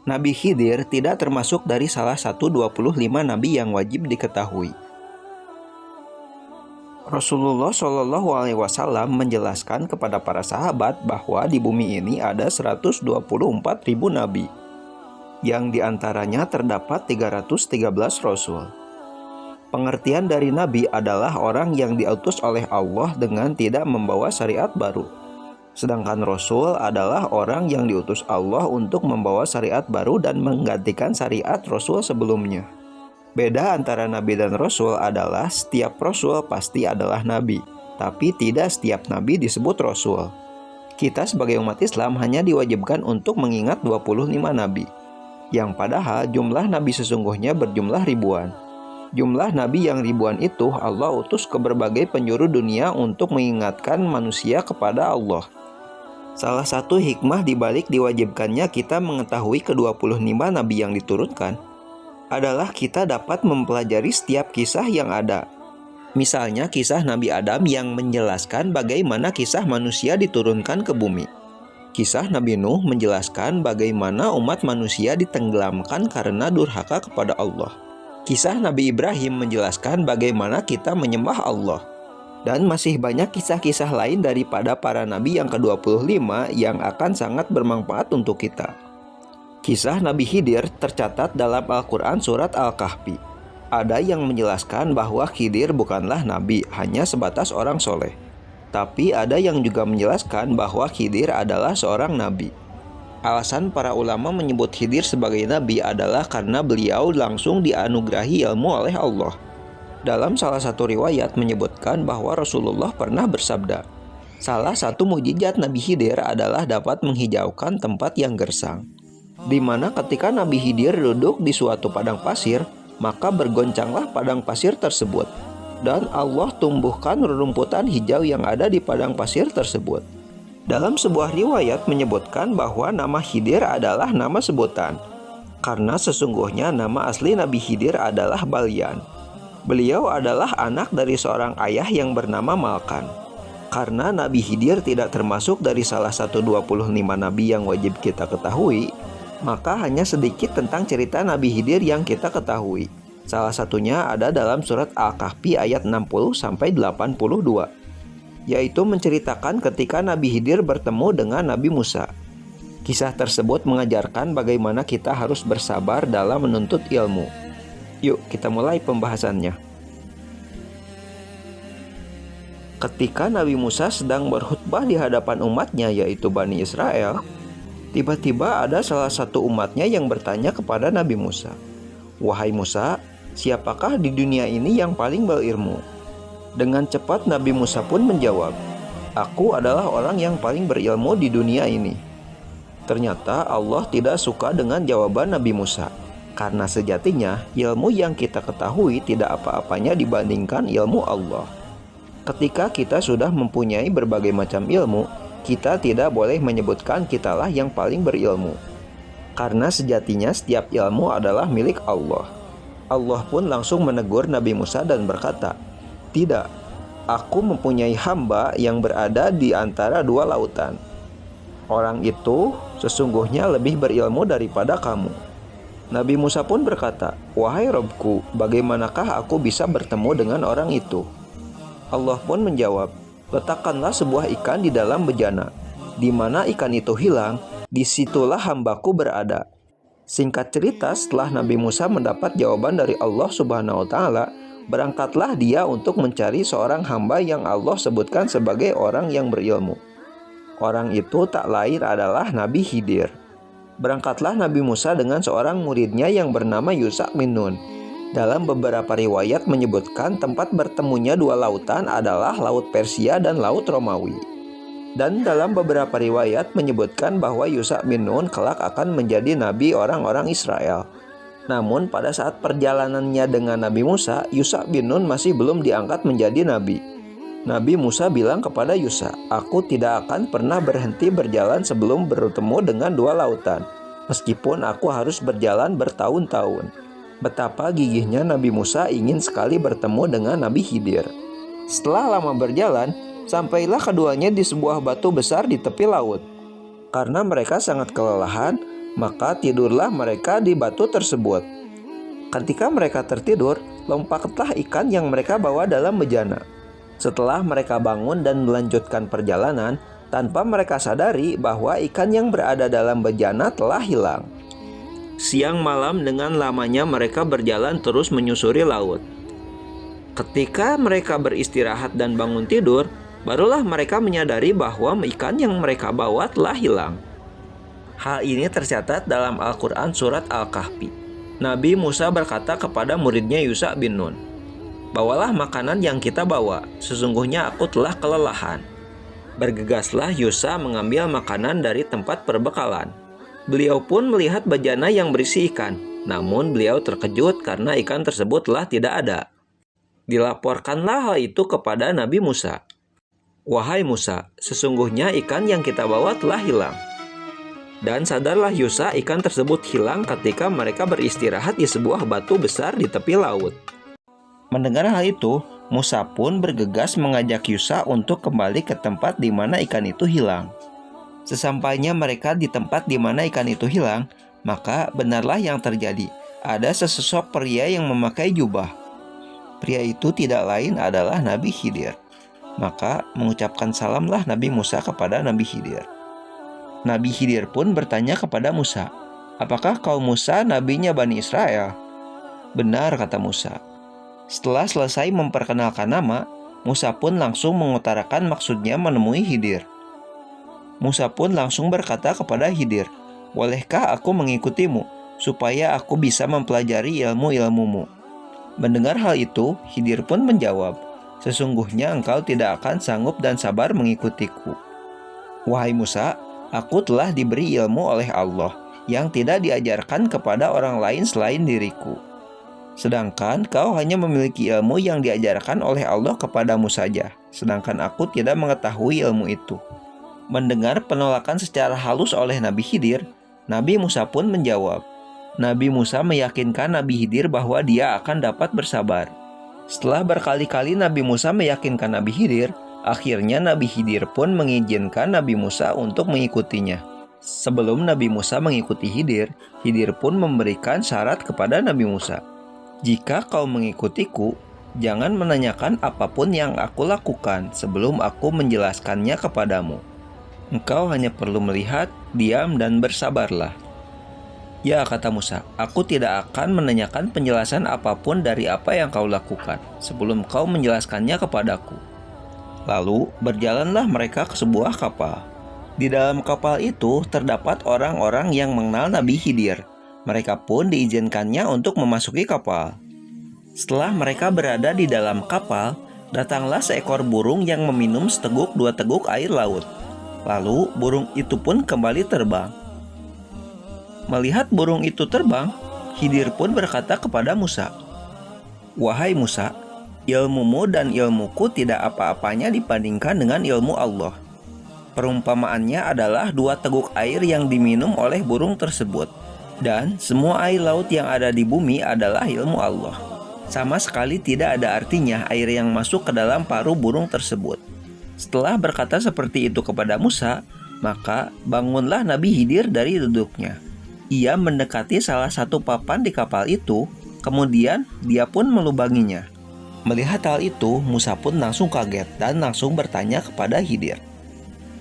Nabi Khidir tidak termasuk dari salah satu 25 nabi yang wajib diketahui. Rasulullah SAW menjelaskan kepada para sahabat bahwa di bumi ini ada 124.000 nabi, yang diantaranya terdapat 313 rasul. Pengertian dari nabi adalah orang yang diutus oleh Allah dengan tidak membawa syariat baru. Sedangkan rasul adalah orang yang diutus Allah untuk membawa syariat baru dan menggantikan syariat rasul sebelumnya. Beda antara nabi dan rasul adalah setiap rasul pasti adalah nabi, tapi tidak setiap nabi disebut rasul. Kita sebagai umat Islam hanya diwajibkan untuk mengingat 25 nabi, yang padahal jumlah nabi sesungguhnya berjumlah ribuan. Jumlah nabi yang ribuan itu Allah utus ke berbagai penjuru dunia untuk mengingatkan manusia kepada Allah. Salah satu hikmah dibalik diwajibkannya kita mengetahui ke-25 nabi yang diturunkan adalah kita dapat mempelajari setiap kisah yang ada. Misalnya kisah Nabi Adam yang menjelaskan bagaimana kisah manusia diturunkan ke bumi. Kisah Nabi Nuh menjelaskan bagaimana umat manusia ditenggelamkan karena durhaka kepada Allah. Kisah Nabi Ibrahim menjelaskan bagaimana kita menyembah Allah. Dan masih banyak kisah-kisah lain daripada para nabi yang ke-25 yang akan sangat bermanfaat untuk kita. Kisah Nabi Khidir tercatat dalam Al-Quran surat Al-Kahfi. Ada yang menjelaskan bahwa Khidir bukanlah nabi, hanya sebatas orang soleh. Tapi ada yang juga menjelaskan bahwa Khidir adalah seorang nabi. Alasan para ulama menyebut Khidir sebagai nabi adalah karena beliau langsung dianugerahi ilmu oleh Allah. Dalam salah satu riwayat menyebutkan bahwa Rasulullah pernah bersabda, salah satu mukjizat Nabi Khidir adalah dapat menghijaukan tempat yang gersang, di mana ketika Nabi Khidir duduk di suatu padang pasir, maka bergoncanglah padang pasir tersebut, dan Allah tumbuhkan rerumputan hijau yang ada di padang pasir tersebut. Dalam sebuah riwayat menyebutkan bahwa nama Khidir adalah nama sebutan, karena sesungguhnya nama asli Nabi Khidir adalah Balyan. Beliau adalah anak dari seorang ayah yang bernama Malkan. Karena Nabi Khidir tidak termasuk dari salah satu 25 nabi yang wajib kita ketahui, maka hanya sedikit tentang cerita Nabi Khidir yang kita ketahui. Salah satunya ada dalam surat Al-Kahfi ayat 60-82, yaitu menceritakan ketika Nabi Khidir bertemu dengan Nabi Musa. Kisah tersebut mengajarkan bagaimana kita harus bersabar dalam menuntut ilmu. Yuk kita mulai pembahasannya. Ketika Nabi Musa sedang berkhutbah di hadapan umatnya, yaitu Bani Israel, tiba-tiba ada salah satu umatnya yang bertanya kepada Nabi Musa, "Wahai Musa, siapakah di dunia ini yang paling berilmu?" Dengan cepat Nabi Musa pun menjawab, "Aku adalah orang yang paling berilmu di dunia ini." Ternyata Allah tidak suka dengan jawaban Nabi Musa, karena sejatinya ilmu yang kita ketahui tidak apa-apanya dibandingkan ilmu Allah. Ketika kita sudah mempunyai berbagai macam ilmu, kita tidak boleh menyebutkan kitalah yang paling berilmu, karena sejatinya setiap ilmu adalah milik Allah. Allah pun langsung menegur Nabi Musa dan berkata, "Tidak, aku mempunyai hamba yang berada di antara dua lautan. Orang itu sesungguhnya lebih berilmu daripada kamu." Nabi Musa pun berkata, "Wahai Robku, bagaimanakah aku bisa bertemu dengan orang itu?" Allah pun menjawab, "Letakkanlah sebuah ikan di dalam bejana. Di mana ikan itu hilang, disitulah hambaku berada." Singkat cerita, setelah Nabi Musa mendapat jawaban dari Allah Subhanahu wa Ta'ala, berangkatlah dia untuk mencari seorang hamba yang Allah sebutkan sebagai orang yang berilmu. Orang itu tak lain adalah Nabi Khidir. Berangkatlah Nabi Musa dengan seorang muridnya yang bernama Yusha bin Nun. Dalam beberapa riwayat menyebutkan tempat bertemunya dua lautan adalah Laut Persia dan Laut Romawi. Dan dalam beberapa riwayat menyebutkan bahwa Yusha bin Nun kelak akan menjadi nabi orang-orang Israel. Namun pada saat perjalanannya dengan Nabi Musa, Yusha bin Nun masih belum diangkat menjadi nabi. Nabi Musa bilang kepada Yusha, "Aku tidak akan pernah berhenti berjalan sebelum bertemu dengan dua lautan, meskipun aku harus berjalan bertahun-tahun." Betapa gigihnya Nabi Musa ingin sekali bertemu dengan Nabi Khidir. Setelah lama berjalan, sampailah keduanya di sebuah batu besar di tepi laut. Karena mereka sangat kelelahan, Maka tidurlah mereka di batu tersebut. Ketika mereka tertidur, lompatlah ikan yang mereka bawa dalam bejana. Setelah mereka bangun dan melanjutkan perjalanan, tanpa mereka sadari bahwa ikan yang berada dalam bejana telah hilang. Siang malam dengan lamanya mereka berjalan terus menyusuri laut. Ketika mereka beristirahat dan bangun tidur, barulah mereka menyadari bahwa ikan yang mereka bawa telah hilang. Hal ini tercatat dalam Al-Quran surat Al-Kahfi. Nabi Musa berkata kepada muridnya Yusha bin Nun, "Bawalah makanan yang kita bawa, sesungguhnya aku telah kelelahan." Bergegaslah Yusha mengambil makanan dari tempat perbekalan. Beliau pun melihat bejana yang berisi ikan, namun beliau terkejut karena ikan tersebut telah tidak ada. Dilaporkanlah hal itu kepada Nabi Musa. "Wahai Musa, sesungguhnya ikan yang kita bawa telah hilang." Dan sadarlah Yusha ikan tersebut hilang ketika mereka beristirahat di sebuah batu besar di tepi laut. Mendengar hal itu, Musa pun bergegas mengajak Yusha untuk kembali ke tempat di mana ikan itu hilang. Sesampainya mereka di tempat di mana ikan itu hilang, maka benarlah yang terjadi. Ada sesosok pria yang memakai jubah. Pria itu tidak lain adalah Nabi Khidir. Maka mengucapkan salamlah Nabi Musa kepada Nabi Khidir. Nabi Khidir pun bertanya kepada Musa, "Apakah kau Musa, nabinya Bani Israel?" "Benar," kata Musa. Setelah selesai memperkenalkan nama, Musa pun langsung mengutarakan maksudnya menemui Khidir. Musa pun langsung berkata kepada Khidir, "Bolehkah aku mengikutimu, supaya aku bisa mempelajari ilmu-ilmumu?" Mendengar hal itu, Khidir pun menjawab, "Sesungguhnya engkau tidak akan sanggup dan sabar mengikutiku. Wahai Musa, aku telah diberi ilmu oleh Allah yang tidak diajarkan kepada orang lain selain diriku. Sedangkan kau hanya memiliki ilmu yang diajarkan oleh Allah kepadamu saja, sedangkan aku tidak mengetahui ilmu itu." Mendengar penolakan secara halus oleh Nabi Khidir, Nabi Musa pun menjawab. Nabi Musa meyakinkan Nabi Khidir bahwa dia akan dapat bersabar. Setelah berkali-kali Nabi Musa meyakinkan Nabi Khidir, akhirnya Nabi Khidir pun mengizinkan Nabi Musa untuk mengikutinya. Sebelum Nabi Musa mengikuti Khidir, Khidir pun memberikan syarat kepada Nabi Musa. "Jika kau mengikutiku, jangan menanyakan apapun yang aku lakukan sebelum aku menjelaskannya kepadamu. Engkau hanya perlu melihat, diam, dan bersabarlah." "Ya," kata Musa, "aku tidak akan menanyakan penjelasan apapun dari apa yang kau lakukan sebelum kau menjelaskannya kepadaku." Lalu berjalanlah mereka ke sebuah kapal. Di dalam kapal itu terdapat orang-orang yang mengenal Nabi Khidir. Mereka pun diizinkannya untuk memasuki kapal. Setelah mereka berada di dalam kapal, datanglah seekor burung yang meminum seteguk dua teguk air laut. Lalu burung itu pun kembali terbang. Melihat burung itu terbang, Khidir pun berkata kepada Musa, "Wahai Musa, ilmumu dan ilmuku tidak apa-apanya dibandingkan dengan ilmu Allah. Perumpamaannya adalah dua teguk air yang diminum oleh burung tersebut, dan semua air laut yang ada di bumi adalah ilmu Allah. Sama sekali tidak ada artinya air yang masuk ke dalam paruh burung tersebut." Setelah berkata seperti itu kepada Musa, maka bangunlah Nabi Khidir dari duduknya. Ia mendekati salah satu papan di kapal itu, kemudian dia pun melubanginya. Melihat hal itu, Musa pun langsung kaget dan langsung bertanya kepada Khidir,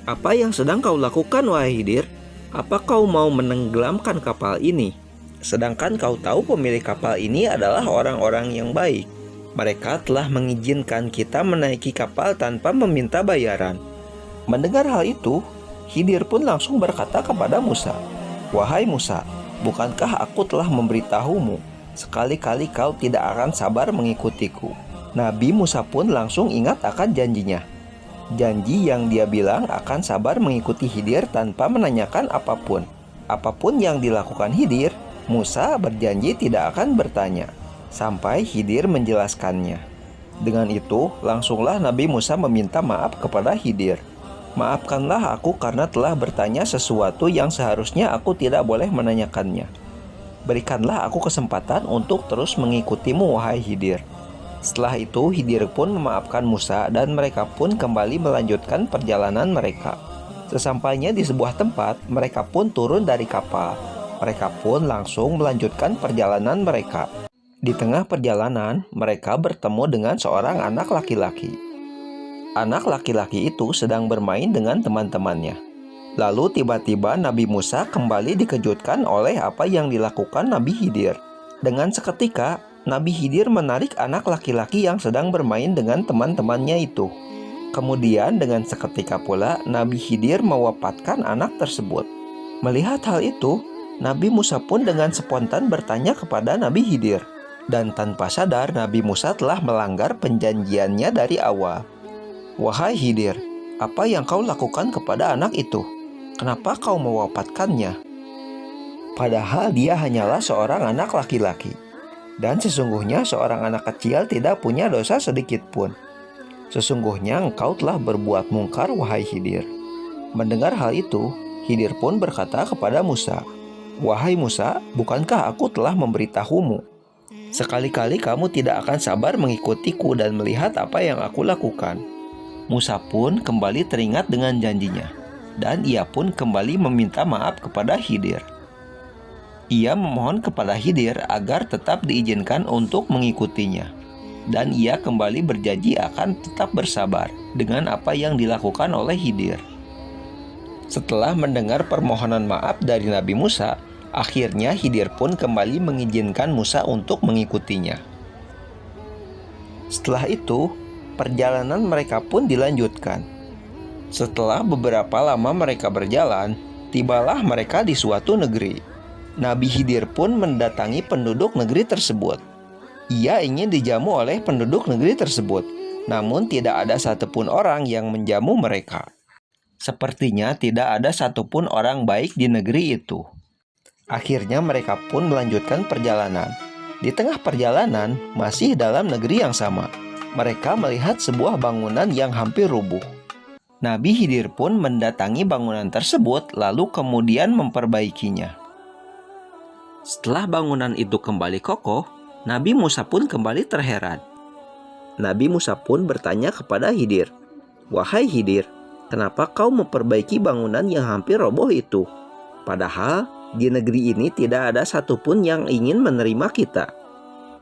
"Apa yang sedang kau lakukan, wahai Khidir? Apa kau mau menenggelamkan kapal ini? Sedangkan kau tahu pemilik kapal ini adalah orang-orang yang baik. Mereka telah mengizinkan kita menaiki kapal tanpa meminta bayaran." Mendengar hal itu, Khidir pun langsung berkata kepada Musa, "Wahai Musa, bukankah aku telah memberitahumu, sekali-kali kau tidak akan sabar mengikutiku?" Nabi Musa pun langsung ingat akan janjinya. Janji yang dia bilang akan sabar mengikuti Khidir tanpa menanyakan apapun. Apapun yang dilakukan Khidir, Musa berjanji tidak akan bertanya sampai Khidir menjelaskannya. Dengan itu, langsunglah Nabi Musa meminta maaf kepada Khidir. "Maafkanlah aku karena telah bertanya sesuatu yang seharusnya aku tidak boleh menanyakannya. Berikanlah aku kesempatan untuk terus mengikutimu, wahai Khidir." Setelah itu, Khidir pun memaafkan Musa dan mereka pun kembali melanjutkan perjalanan mereka. Sesampainya di sebuah tempat, mereka pun turun dari kapal. Mereka pun langsung melanjutkan perjalanan mereka. Di tengah perjalanan, mereka bertemu dengan seorang anak laki-laki. Anak laki-laki itu sedang bermain dengan teman-temannya. Lalu tiba-tiba Nabi Musa kembali dikejutkan oleh apa yang dilakukan Nabi Khidir. Dengan seketika, Nabi Khidir menarik anak laki-laki yang sedang bermain dengan teman-temannya itu. Kemudian dengan seketika pula Nabi Khidir mewafatkan anak tersebut. Melihat hal itu, Nabi Musa pun dengan spontan bertanya kepada Nabi Khidir. Dan tanpa sadar Nabi Musa telah melanggar perjanjiannya dari awal. "Wahai Khidir, apa yang kau lakukan kepada anak itu? Kenapa kau mewafatkannya? Padahal dia hanyalah seorang anak laki-laki. Dan sesungguhnya seorang anak kecil tidak punya dosa sedikit pun. Sesungguhnya engkau telah berbuat mungkar, wahai Khidir." Mendengar hal itu, Khidir pun berkata kepada Musa, "Wahai Musa, bukankah aku telah memberitahumu? Sekali-kali kamu tidak akan sabar mengikutiku dan melihat apa yang aku lakukan." Musa pun kembali teringat dengan janjinya, dan ia pun kembali meminta maaf kepada Khidir. Ia memohon kepada Khidir agar tetap diizinkan untuk mengikutinya, dan ia kembali berjanji akan tetap bersabar dengan apa yang dilakukan oleh Khidir. Setelah mendengar permohonan maaf dari Nabi Musa, akhirnya Khidir pun kembali mengizinkan Musa untuk mengikutinya. Setelah itu, perjalanan mereka pun dilanjutkan. Setelah beberapa lama mereka berjalan, tibalah mereka di suatu negeri. Nabi Khidir pun mendatangi penduduk negeri tersebut. Ia ingin dijamu oleh penduduk negeri tersebut, namun tidak ada satupun orang yang menjamu mereka. Sepertinya tidak ada satupun orang baik di negeri itu. Akhirnya mereka pun melanjutkan perjalanan. Di tengah perjalanan, masih dalam negeri yang sama, mereka melihat sebuah bangunan yang hampir rubuh. Nabi Khidir pun mendatangi bangunan tersebut lalu kemudian memperbaikinya. Setelah bangunan itu kembali kokoh, Nabi Musa pun kembali terheran. Nabi Musa pun bertanya kepada Khidir, "Wahai Khidir, kenapa kau memperbaiki bangunan yang hampir roboh itu? Padahal di negeri ini tidak ada satupun yang ingin menerima kita.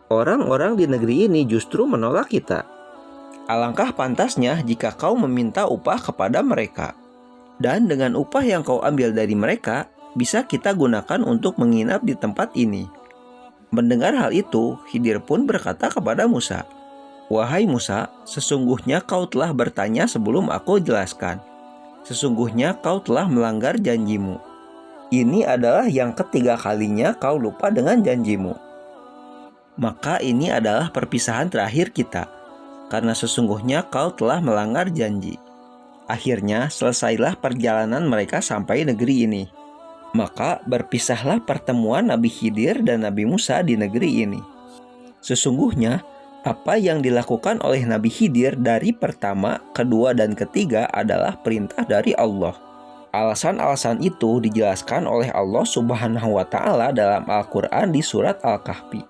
Orang-orang di negeri ini justru menolak kita. Alangkah pantasnya jika kau meminta upah kepada mereka. Dan dengan upah yang kau ambil dari mereka, bisa kita gunakan untuk menginap di tempat ini." Mendengar hal itu, Khidir pun berkata kepada Musa, "Wahai Musa, sesungguhnya kau telah bertanya sebelum aku jelaskan. Sesungguhnya kau telah melanggar janjimu. Ini adalah yang ketiga kalinya kau lupa dengan janjimu. Maka ini adalah perpisahan terakhir kita, karena sesungguhnya kau telah melanggar janji." Akhirnya selesailah perjalanan mereka sampai negeri ini. Maka berpisahlah pertemuan Nabi Khidir dan Nabi Musa di negeri ini. Sesungguhnya apa yang dilakukan oleh Nabi Khidir dari pertama, kedua, dan ketiga adalah perintah dari Allah. Alasan-alasan itu dijelaskan oleh Allah Subhanahu wa Ta'ala dalam Al-Quran di Surat Al-Kahfi.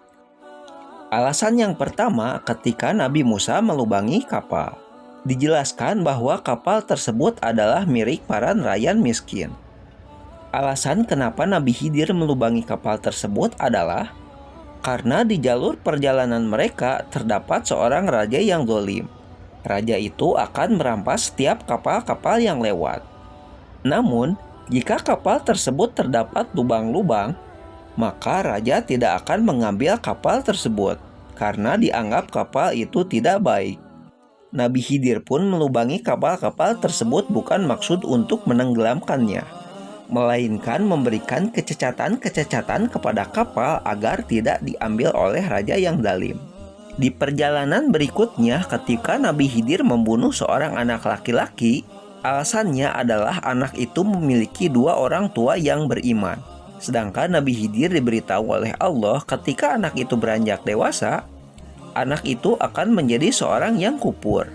Alasan yang pertama, ketika Nabi Musa melubangi kapal, dijelaskan bahwa kapal tersebut adalah milik para nelayan miskin. Alasan kenapa Nabi Khidir melubangi kapal tersebut adalah karena di jalur perjalanan mereka terdapat seorang raja yang zalim. Raja itu akan merampas setiap kapal-kapal yang lewat. Namun, jika kapal tersebut terdapat lubang-lubang, maka raja tidak akan mengambil kapal tersebut karena dianggap kapal itu tidak baik. Nabi Khidir pun melubangi kapal-kapal tersebut bukan maksud untuk menenggelamkannya, melainkan memberikan kecacatan-kecacatan kepada kapal agar tidak diambil oleh raja yang zalim. Di perjalanan berikutnya, ketika Nabi Khidir membunuh seorang anak laki-laki, alasannya adalah anak itu memiliki dua orang tua yang beriman. Sedangkan Nabi Khidir diberitahu oleh Allah ketika anak itu beranjak dewasa, anak itu akan menjadi seorang yang kufur.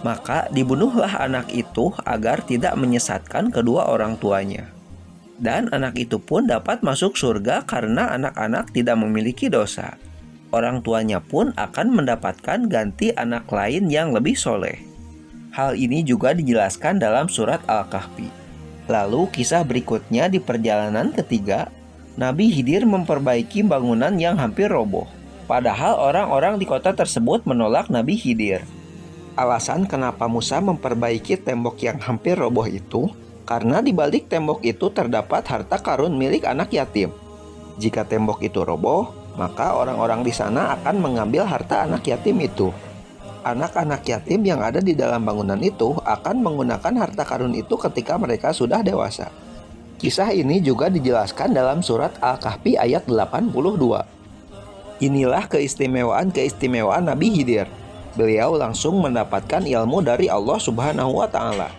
Maka dibunuhlah anak itu agar tidak menyesatkan kedua orang tuanya. Dan anak itu pun dapat masuk surga karena anak-anak tidak memiliki dosa. Orang tuanya pun akan mendapatkan ganti anak lain yang lebih soleh. Hal ini juga dijelaskan dalam surat Al-Kahfi. Lalu kisah berikutnya di perjalanan ketiga, Nabi Khidir memperbaiki bangunan yang hampir roboh. Padahal orang-orang di kota tersebut menolak Nabi Khidir. Alasan kenapa Musa memperbaiki tembok yang hampir roboh itu, karena di balik tembok itu terdapat harta karun milik anak yatim. Jika tembok itu roboh, maka orang-orang di sana akan mengambil harta anak yatim itu. Anak-anak yatim yang ada di dalam bangunan itu akan menggunakan harta karun itu ketika mereka sudah dewasa. Kisah ini juga dijelaskan dalam surat Al-Kahfi ayat 82. Inilah keistimewaan Nabi Khidir. Beliau langsung mendapatkan ilmu dari Allah Subhanahu wa Ta'ala.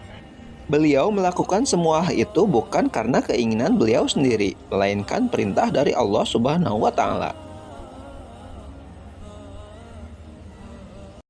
Beliau melakukan semua itu bukan karena keinginan beliau sendiri, melainkan perintah dari Allah Subhanahu wa Ta'ala.